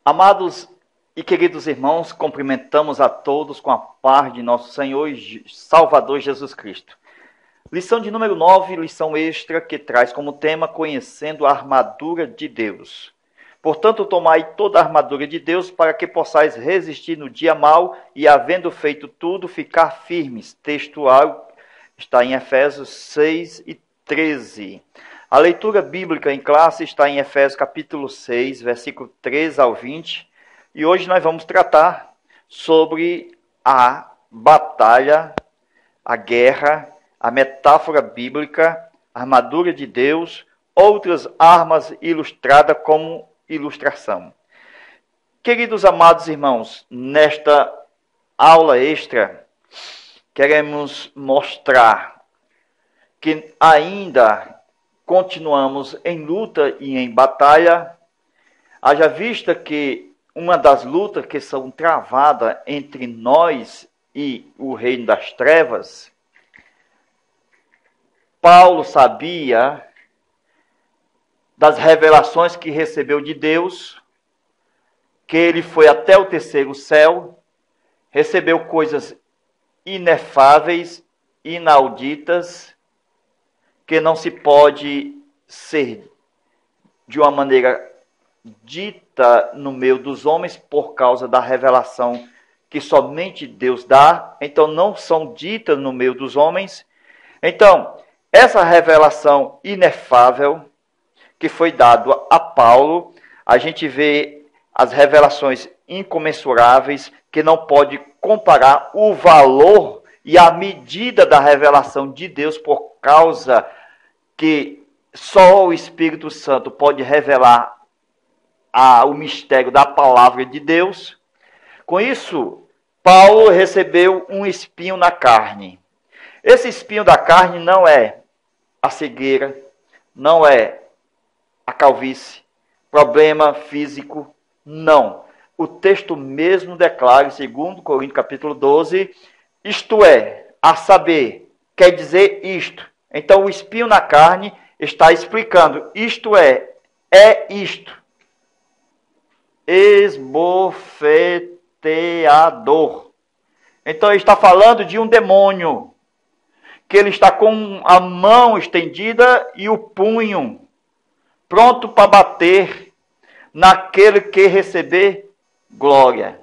Amados e queridos irmãos, cumprimentamos a todos com a paz de nosso Senhor e Salvador Jesus Cristo. Lição de número 9, lição extra, que traz como tema Conhecendo a armadura de Deus. Portanto, tomai toda a armadura de Deus para que possais resistir no dia mau e, havendo feito tudo, ficar firmes. Textual está em Efésios 6 e 13. A leitura bíblica em classe está em Efésios capítulo 6, versículo 13 ao 20. E hoje nós vamos tratar sobre a batalha, a guerra, a metáfora bíblica, a armadura de Deus, outras armas ilustradas como ilustração. Queridos amados irmãos, nesta aula extra, queremos mostrar que ainda continuamos em luta e em batalha, haja vista que uma das lutas que são travadas entre nós e o reino das trevas, Paulo sabia das revelações que recebeu de Deus, que ele foi até o terceiro céu, recebeu coisas inefáveis, inauditas, que não se pode ser de uma maneira dita no meio dos homens por causa da revelação que somente Deus dá, então não são ditas no meio dos homens. Então, essa revelação inefável que foi dada a Paulo, a gente vê as revelações incomensuráveis que não pode comparar o valor e a medida da revelação de Deus, por causa que só o Espírito Santo pode revelar o mistério da palavra de Deus. Com isso, Paulo recebeu um espinho na carne. Esse espinho da carne não é a cegueira, não é a calvície, problema físico, não. O texto mesmo declara, segundo Coríntios capítulo 12, isto é, a saber, quer dizer isto. Então o espinho na carne está explicando, isto é isto. Esbofeteador. Então ele está falando de um demônio, que ele está com a mão estendida e o punho pronto para bater naquele que receber glória.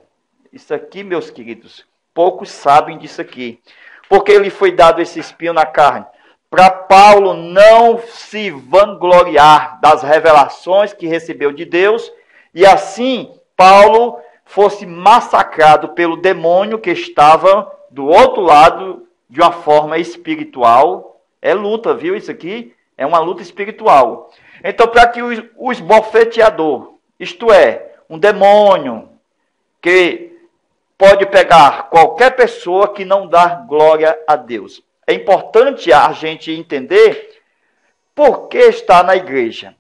Isso aqui, meus queridos, poucos sabem disso aqui. Porque ele foi dado esse espinho na carne. Para Paulo não se vangloriar das revelações que recebeu de Deus. E assim, Paulo fosse massacrado pelo demônio que estava do outro lado de uma forma espiritual. É luta, viu? Isso aqui é uma luta espiritual. Então, para que o esbofeteador, isto é, um demônio que pode pegar qualquer pessoa que não dá glória a Deus. É importante a gente entender por que está na igreja.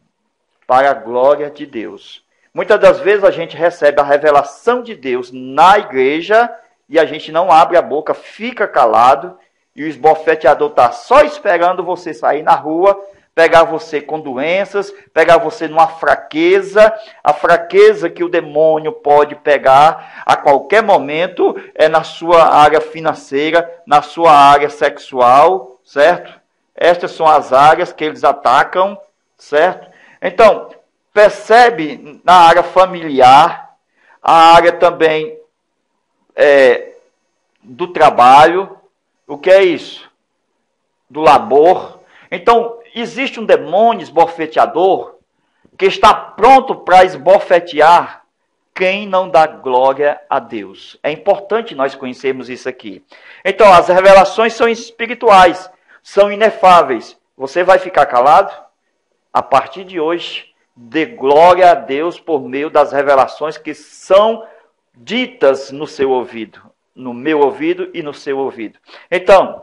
Para a glória de Deus. Muitas das vezes a gente recebe a revelação de Deus na igreja e a gente não abre a boca, fica calado e o esbofeteador está só esperando você sair na rua, pegar você com doenças, pegar você numa fraqueza. A fraqueza que o demônio pode pegar a qualquer momento é na sua área financeira, na sua área sexual, certo? Estas são as áreas que eles atacam, certo? Então, percebe na área familiar, a área também do trabalho. O que é isso? Do labor. Então, existe um demônio esbofeteador que está pronto para esbofetear quem não dá glória a Deus. É importante nós conhecermos isso aqui. Então, as revelações são espirituais, são inefáveis. Você vai ficar calado? A partir de hoje, dê glória a Deus por meio das revelações que são ditas no seu ouvido, no meu ouvido e no seu ouvido. Então,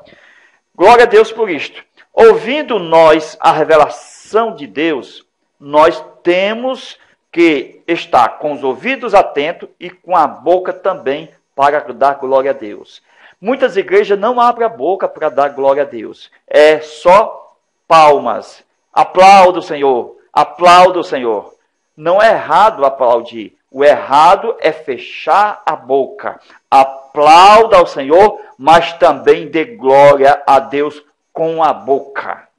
glória a Deus por isto. Ouvindo nós a revelação de Deus, nós temos que estar com os ouvidos atentos e com a boca também para dar glória a Deus. Muitas igrejas não abrem a boca para dar glória a Deus. É só palmas. Aplauda o Senhor. Aplauda o Senhor. Não é errado aplaudir. O errado é fechar a boca. Aplauda ao Senhor, mas também dê glória a Deus com a boca.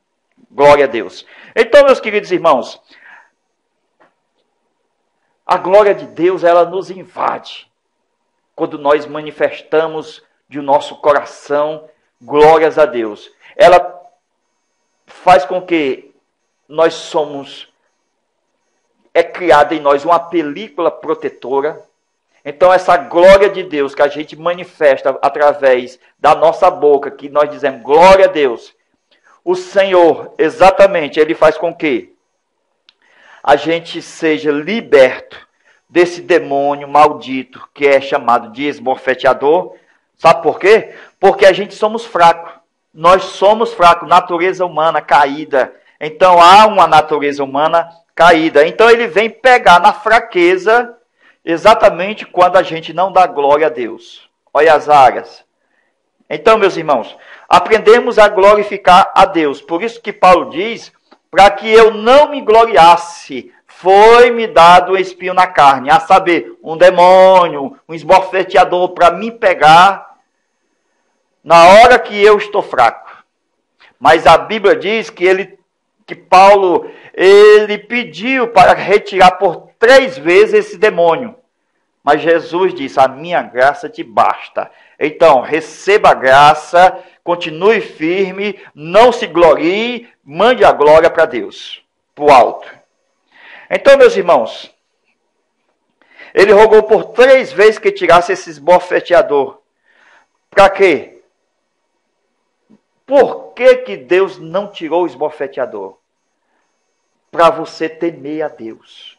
Glória a Deus. Então, meus queridos irmãos, a glória de Deus, ela nos invade. Quando nós manifestamos de nosso coração glórias a Deus. Ela faz com que nós é criada em nós uma película protetora. Então essa glória de Deus que a gente manifesta através da nossa boca, que nós dizemos glória a Deus, o Senhor, exatamente, Ele faz com que a gente seja liberto desse demônio maldito que é chamado de esbofeteador. Sabe por quê? Porque a gente somos fracos. Nós somos fracos, natureza humana caída. Então há uma natureza humana caída. Então ele vem pegar na fraqueza exatamente quando a gente não dá glória a Deus. Olha as áreas. Então, meus irmãos, aprendemos a glorificar a Deus. Por isso que Paulo diz, para que eu não me gloriasse, foi-me dado um espinho na carne, a saber, um demônio, um esbofeteador para me pegar na hora que eu estou fraco. Mas a Bíblia diz que Paulo pediu para retirar por 3 vezes esse demônio. Mas Jesus disse, a minha graça te basta. Então, receba a graça, continue firme, não se glorie, mande a glória para Deus, para o alto. Então, meus irmãos, ele rogou por 3 vezes que tirasse esse esbofeteador. Para quê? Por que Deus não tirou o esbofeteador? Para você temer a Deus.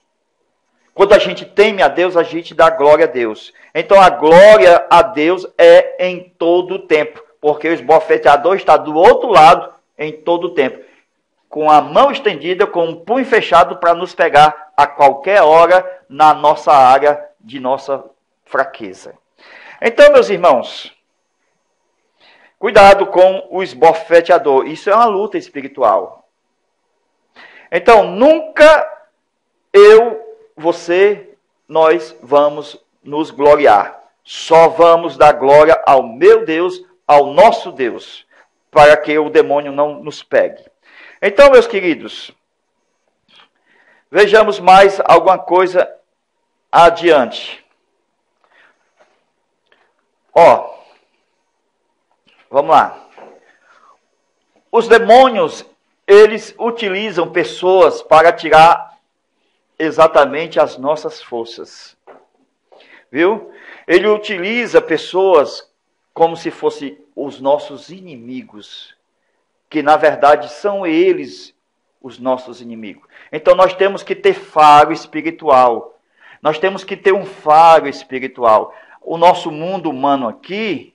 Quando a gente teme a Deus, a gente dá glória a Deus. Então a glória a Deus é em todo o tempo. Porque o esbofeteador está do outro lado em todo o tempo. Com a mão estendida, com o punho fechado para nos pegar a qualquer hora na nossa área de nossa fraqueza. Então, meus irmãos, cuidado com o esbofeteador. Isso é uma luta espiritual. Então, nunca nós vamos nos gloriar. Só vamos dar glória ao meu Deus, ao nosso Deus, para que o demônio não nos pegue. Então, meus queridos, vejamos mais alguma coisa adiante. Vamos lá. Os demônios, eles utilizam pessoas para tirar exatamente as nossas forças. Viu? Ele utiliza pessoas como se fossem os nossos inimigos, que na verdade são eles os nossos inimigos. Então nós temos que ter faro espiritual. Nós temos que ter um faro espiritual. O nosso mundo humano aqui,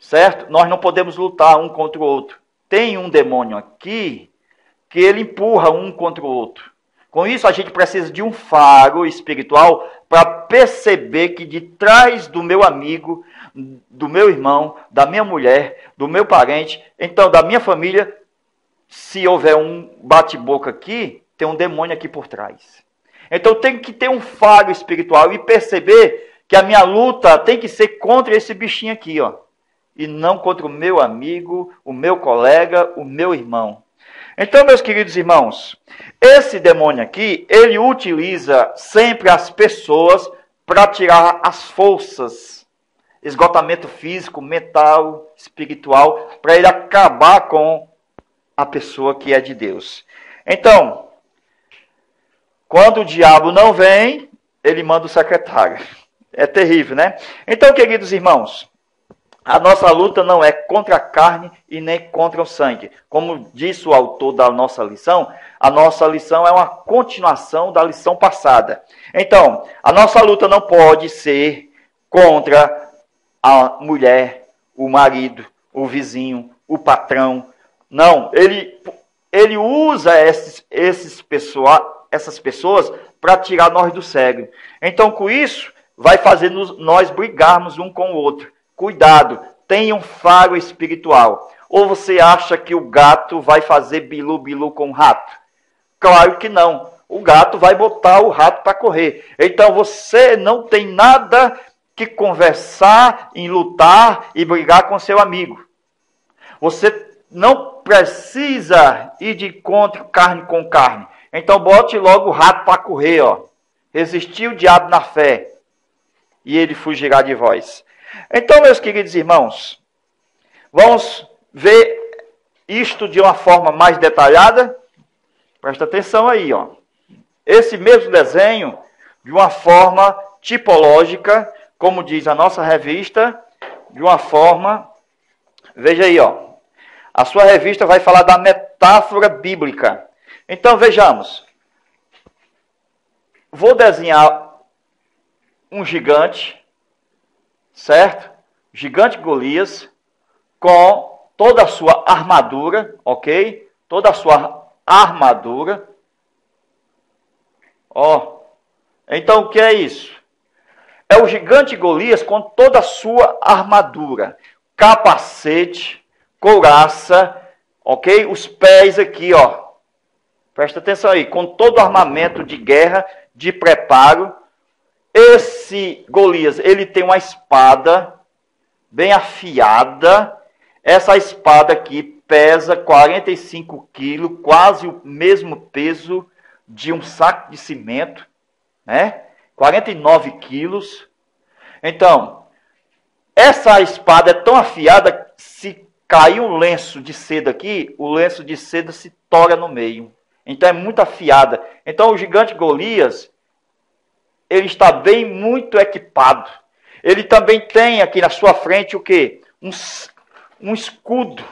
certo? Nós não podemos lutar um contra o outro. Tem um demônio aqui que ele empurra um contra o outro. Com isso, a gente precisa de um faro espiritual para perceber que de trás do meu amigo, do meu irmão, da minha mulher, do meu parente, então da minha família, se houver um bate-boca aqui, tem um demônio aqui por trás. Então tem que ter um faro espiritual e perceber que a minha luta tem que ser contra esse bichinho aqui, e não contra o meu amigo, o meu colega, o meu irmão. Então, meus queridos irmãos, esse demônio aqui, ele utiliza sempre as pessoas para tirar as forças, esgotamento físico, mental, espiritual, para ele acabar com a pessoa que é de Deus. Então, quando o diabo não vem, ele manda o secretário. É terrível, né? Então, queridos irmãos, a nossa luta não é contra a carne e nem contra o sangue. Como disse o autor da nossa lição, a nossa lição é uma continuação da lição passada. Então, a nossa luta não pode ser contra a mulher, o marido, o vizinho, o patrão. Não, ele usa essas pessoas para tirar nós do sério. Então, com isso, vai fazer nós brigarmos um com o outro. Cuidado, tenha um faro espiritual. Ou você acha que o gato vai fazer bilu-bilu com o rato? Claro que não. o gato vai botar o rato para correr. Então você não tem nada que conversar, em lutar e brigar com seu amigo. Você não precisa ir de encontro carne com carne. Então bote logo o rato para correr, ó. Resistir o diabo na fé, e ele fugirá de vós. Então, meus queridos irmãos, vamos ver isto de uma forma mais detalhada. Presta atenção aí, ó. Esse mesmo desenho, de uma forma tipológica, como diz a nossa revista, de uma forma... Veja aí, ó. A sua revista vai falar da metáfora bíblica. Então, vejamos. Vou desenhar um gigante, certo? Gigante Golias, com toda a sua armadura, ok? Toda a sua armadura. Ó. Então, o que é isso? É o gigante Golias com toda a sua armadura. Capacete, couraça, ok? Os pés aqui, ó. Presta atenção aí. Com todo o armamento de guerra, de preparo. Esse Golias, ele tem uma espada bem afiada. Essa espada aqui pesa 45 quilos, quase o mesmo peso de um saco de cimento, né? 49 quilos. Então, essa espada é tão afiada, se cair um lenço de seda aqui, o lenço de seda se tora no meio. Então, é muito afiada. Então, o gigante Golias, ele está bem muito equipado. Ele também tem aqui na sua frente o quê? Um escudo.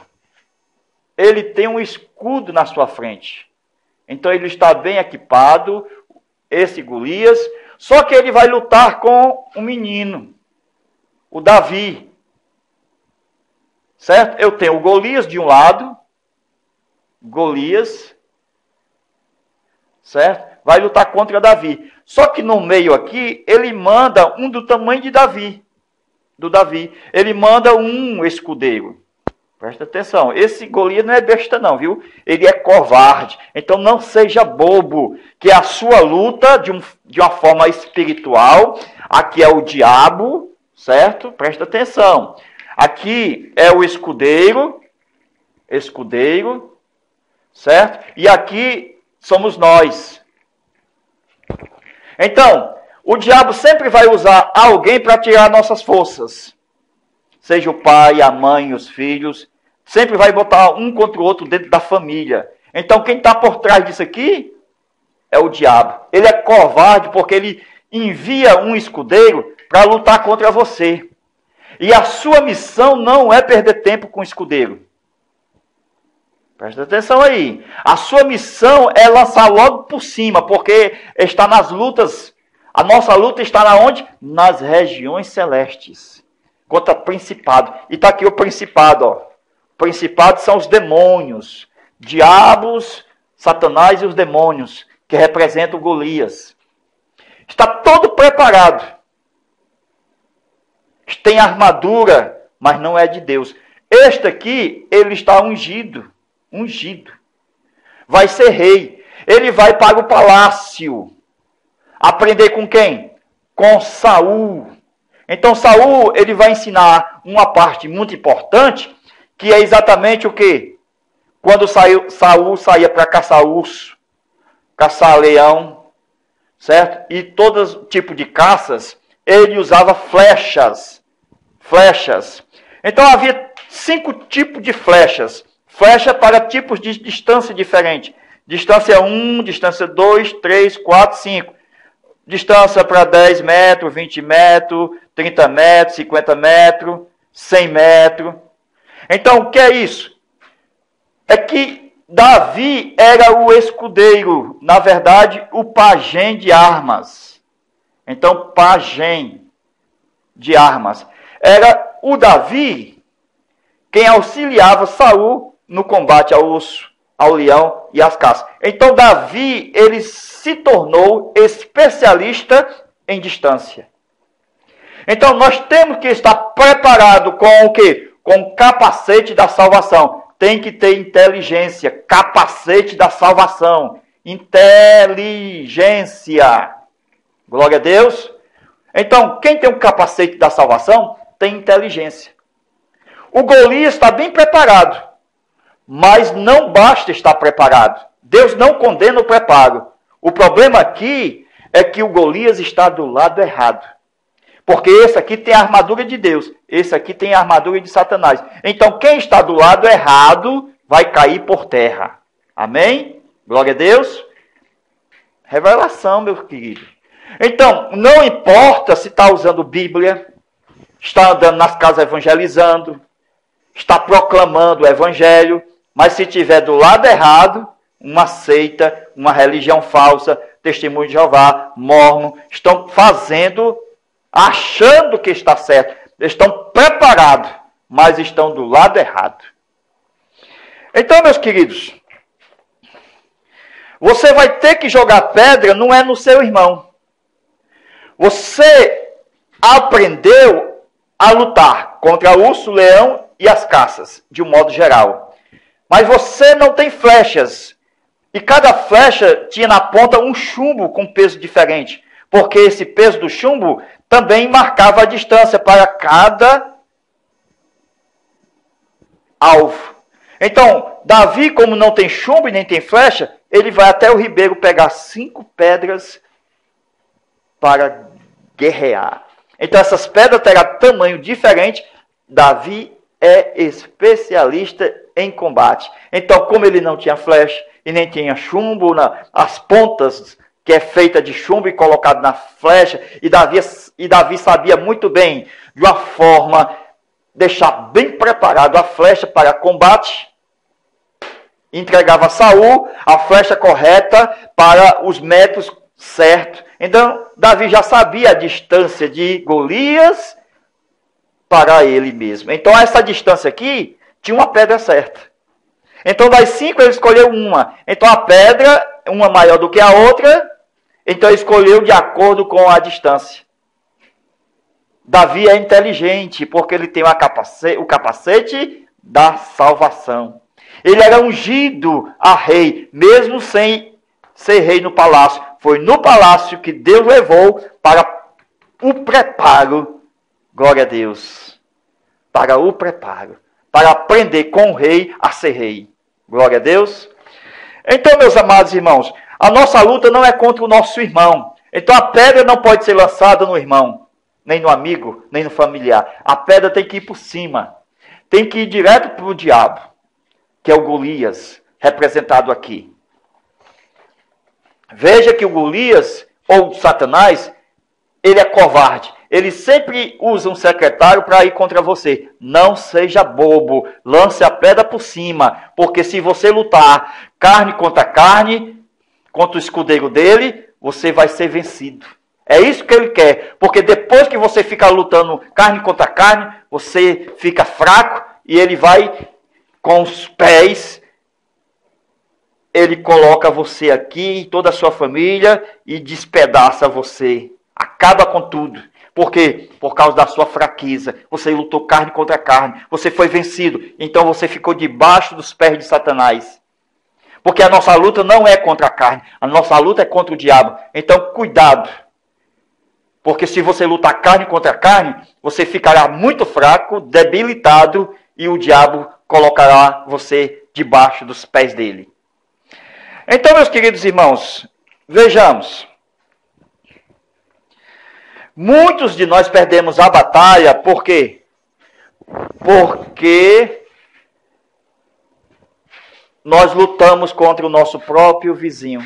Ele tem um escudo na sua frente. Então, ele está bem equipado, esse Golias. Só que ele vai lutar com um menino, o Davi. Certo? Eu tenho o Golias de um lado, Golias, certo? Vai lutar contra Davi. Só que no meio aqui, ele manda um do tamanho de Davi, do Davi. Ele manda um escudeiro. Presta atenção, esse Golias não é besta não, viu? Ele é covarde. Então não seja bobo, que a sua luta de uma forma espiritual, aqui é o diabo, certo? Presta atenção. Aqui é o escudeiro, certo? E aqui somos nós. Então, o diabo sempre vai usar alguém para tirar nossas forças. Seja o pai, a mãe, os filhos, sempre vai botar um contra o outro dentro da família. Então, quem está por trás disso aqui é o diabo. Ele é covarde porque ele envia um escudeiro para lutar contra você. E a sua missão não é perder tempo com o escudeiro. Presta atenção aí. A sua missão é lançar logo por cima, porque está nas lutas. A nossa luta está na onde? Nas regiões celestes. Contra principado. E está aqui o principado, ó. Principados são os demônios. Diabos, Satanás e os demônios, que representam Golias. Está todo preparado. Tem armadura, mas não é de Deus. Este aqui, ele está ungido. Ungido. Vai ser rei. Ele vai para o palácio. Aprender com quem? Com Saul. Então Saul, ele vai ensinar uma parte muito importante, que é exatamente o quê? Quando Saul saía para caçar urso, caçar leão, certo? E todo tipo de caças, ele usava flechas. Flechas. Então havia 5 tipos de flechas. Flecha para tipos de distância diferentes. Distância 1, distância 2, 3, 4, 5. Distância para 10 metros, 20 metros, 30 metros, 50 metros, 100 metros. Então, o que é isso? É que Davi era o escudeiro, na verdade, o pajem de armas. Então, pajem de armas. Era o Davi quem auxiliava Saul no combate ao urso, ao leão e às caças. Então, Davi, ele se tornou especialista em distância. Então, nós temos que estar preparado com o quê? Com o capacete da salvação. Tem que ter inteligência, capacete da salvação. inteligência. Glória a Deus. Então, quem tem o capacete da salvação, tem inteligência. O Golias está bem preparado, mas não basta estar preparado. Deus não condena o preparo. O problema aqui é que o Golias está do lado errado. Porque esse aqui tem a armadura de Deus, esse aqui tem a armadura de Satanás. Então, quem está do lado errado vai cair por terra. Amém? Glória a Deus. Revelação, meu querido. Então, não importa se está usando Bíblia, está andando nas casas evangelizando, está proclamando o Evangelho, mas se estiver do lado errado, uma seita, uma religião falsa, Testemunho de Jeová, Mórmon, estão fazendo, achando que está certo, estão preparados, mas estão do lado errado. Então, meus queridos, você vai ter que jogar pedra, não é no seu irmão. Você aprendeu a lutar contra o urso, o leão e as caças, de um modo geral. Mas você não tem flechas. E cada flecha tinha na ponta um chumbo com peso diferente. Porque esse peso do chumbo também marcava a distância para cada alvo. Então, Davi, como não tem chumbo e nem tem flecha, ele vai até o ribeiro pegar 5 pedras para guerrear. Então, essas pedras terão tamanho diferente. Davi é especialista em combate. Então, como ele não tinha flecha e nem tinha chumbo, as pontas que é feita de chumbo e colocado na flecha, e Davi sabia muito bem, de uma forma, deixar bem preparado a flecha para combate, entregava a Saul a flecha correta para os metros certos. Então, Davi já sabia a distância de Golias para ele mesmo. Então, essa distância aqui tinha uma pedra certa. Então, das 5, ele escolheu uma. Então, a pedra, uma maior do que a outra, então ele escolheu de acordo com a distância. Davi é inteligente, porque ele tem o capacete da salvação. Ele era ungido a rei, mesmo sem ser rei no palácio. Foi no palácio que Deus levou para o preparo. Glória a Deus. Para o preparo. Para aprender com o rei a ser rei. Glória a Deus. Então, meus amados irmãos, a nossa luta não é contra o nosso irmão. Então, a pedra não pode ser lançada no irmão, nem no amigo, nem no familiar. A pedra tem que ir por cima. Tem que ir direto para o diabo, que é o Golias, representado aqui. Veja que o Golias, ou Satanás, ele é covarde. Ele sempre usa um secretário para ir contra você. Não seja bobo. Lance a pedra por cima. Porque se você lutar carne, contra o escudeiro dele, você vai ser vencido. É isso que ele quer. Porque depois que você fica lutando carne contra carne, você fica fraco e ele vai com os pés, ele coloca você aqui, toda a sua família, e despedaça você. Acaba com tudo. Por quê? Por causa da sua fraqueza. Você lutou carne contra carne. Você foi vencido. Então você ficou debaixo dos pés de Satanás. Porque a nossa luta não é contra a carne. A nossa luta é contra o diabo. Então cuidado. Porque se você lutar carne contra carne, você ficará muito fraco, debilitado, e o diabo colocará você debaixo dos pés dele. Então, meus queridos irmãos, vejamos. Muitos de nós perdemos a batalha, por quê? Porque nós lutamos contra o nosso próprio vizinho.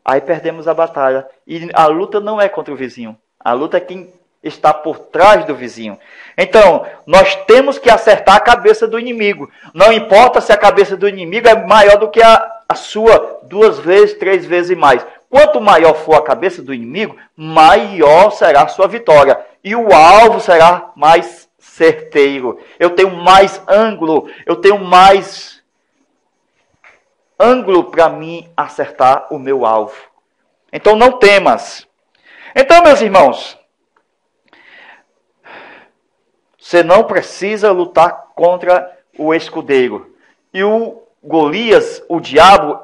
Aí perdemos a batalha. E a luta não é contra o vizinho. A luta é quem está por trás do vizinho. Então, nós temos que acertar a cabeça do inimigo. Não importa se a cabeça do inimigo é maior do que a sua 2 vezes, 3 vezes mais. Quanto maior for a cabeça do inimigo, maior será a sua vitória. E o alvo será mais certeiro. Eu tenho mais ângulo. Eu tenho mais ângulo para mim acertar o meu alvo. Então não temas. Então, meus irmãos, você não precisa lutar contra o escudeiro. E o Golias, o diabo,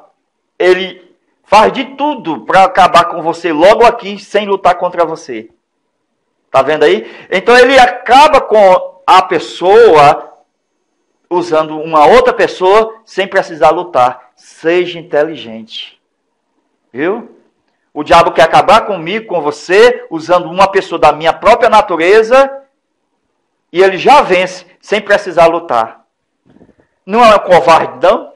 ele faz de tudo para acabar com você logo aqui, sem lutar contra você. Tá vendo aí? Então ele acaba com a pessoa usando uma outra pessoa sem precisar lutar. Seja inteligente. Viu? O diabo quer acabar comigo, com você, usando uma pessoa da minha própria natureza, e ele já vence sem precisar lutar. Não é um covarde, não?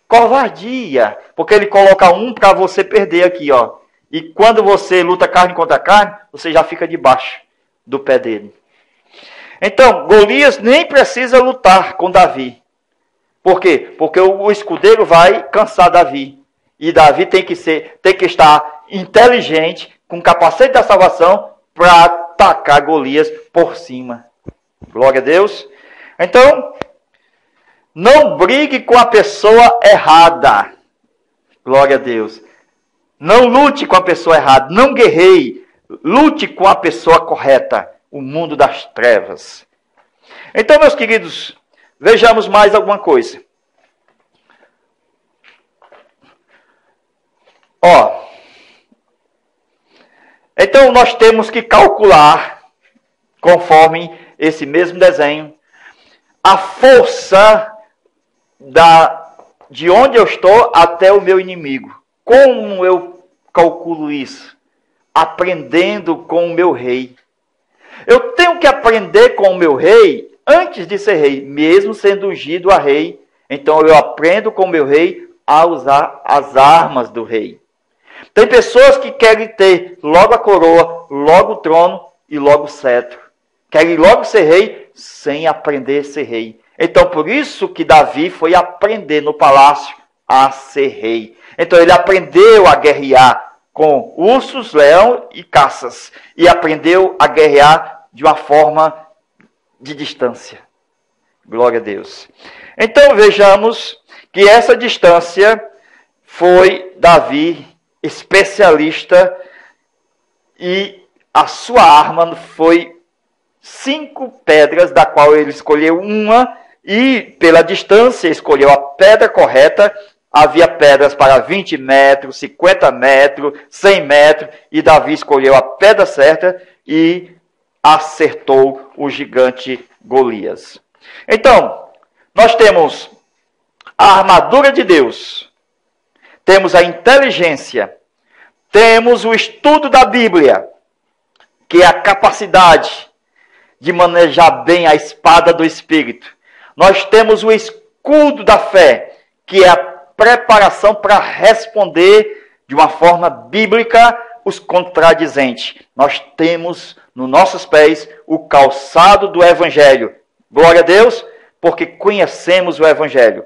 Covardia. Porque ele coloca um para você perder aqui, ó. E quando você luta carne contra carne, você já fica debaixo do pé dele. Então, Golias nem precisa lutar com Davi. Por quê? Porque o escudeiro vai cansar Davi. E Davi tem que estar inteligente, com capacete da salvação, para atacar Golias por cima. Glória a Deus. Então, não brigue com a pessoa errada. Glória a Deus. Não lute com a pessoa errada. Não guerreie. Lute com a pessoa correta. O mundo das trevas. Então, meus queridos, vejamos mais alguma coisa. Ó. Então, nós temos que calcular, conforme esse mesmo desenho, a força de onde eu estou até o meu inimigo. Como eu calculo isso? Aprendendo com o meu rei. Eu tenho que aprender com o meu rei antes de ser rei, mesmo sendo ungido a rei. Então eu aprendo com o meu rei a usar as armas do rei. Tem pessoas que querem ter logo a coroa, logo o trono e logo o cetro. Querem logo ser rei sem aprender a ser rei. Então por isso que Davi foi aprender no palácio a ser rei. Então ele aprendeu a guerrear com ursos, leão e caças. E aprendeu a guerrear de uma forma de distância. Glória a Deus. Então vejamos que essa distância foi Davi especialista e a sua arma foi 5 pedras, da qual ele escolheu uma e pela distância escolheu a pedra correta. Havia pedras para 20 metros, 50 metros, 100 metros, e Davi escolheu a pedra certa e acertou o gigante Golias. Então, nós temos a armadura de Deus, temos a inteligência, temos o estudo da Bíblia, que é a capacidade de manejar bem a espada do Espírito. Nós temos o escudo da fé, que é a preparação para responder de uma forma bíblica os contradizentes. Nós temos nos nossos pés o calçado do Evangelho. Glória a Deus, porque conhecemos o Evangelho.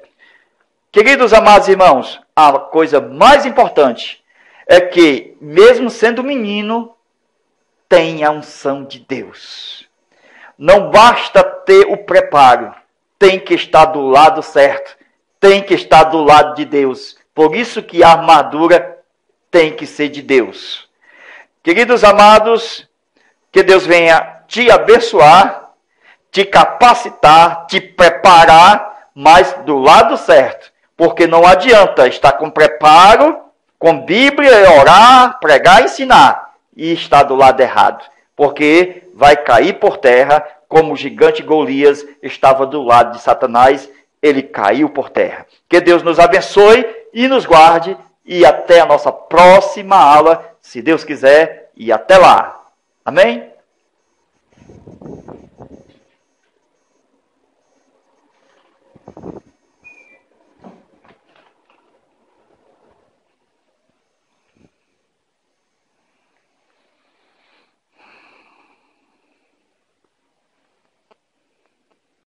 Queridos amados irmãos, a coisa mais importante é que, mesmo sendo menino, tenha a unção de Deus. Não basta ter o preparo, tem que estar do lado certo. Tem que estar do lado de Deus. Por isso que a armadura tem que ser de Deus. Queridos amados, que Deus venha te abençoar, te capacitar, te preparar, mas do lado certo. Porque não adianta estar com preparo, com Bíblia, orar, pregar, ensinar, e estar do lado errado. Porque vai cair por terra, como o gigante Golias estava do lado de Satanás. Ele caiu por terra. Que Deus nos abençoe e nos guarde. E até a nossa próxima aula, se Deus quiser. E até lá. Amém?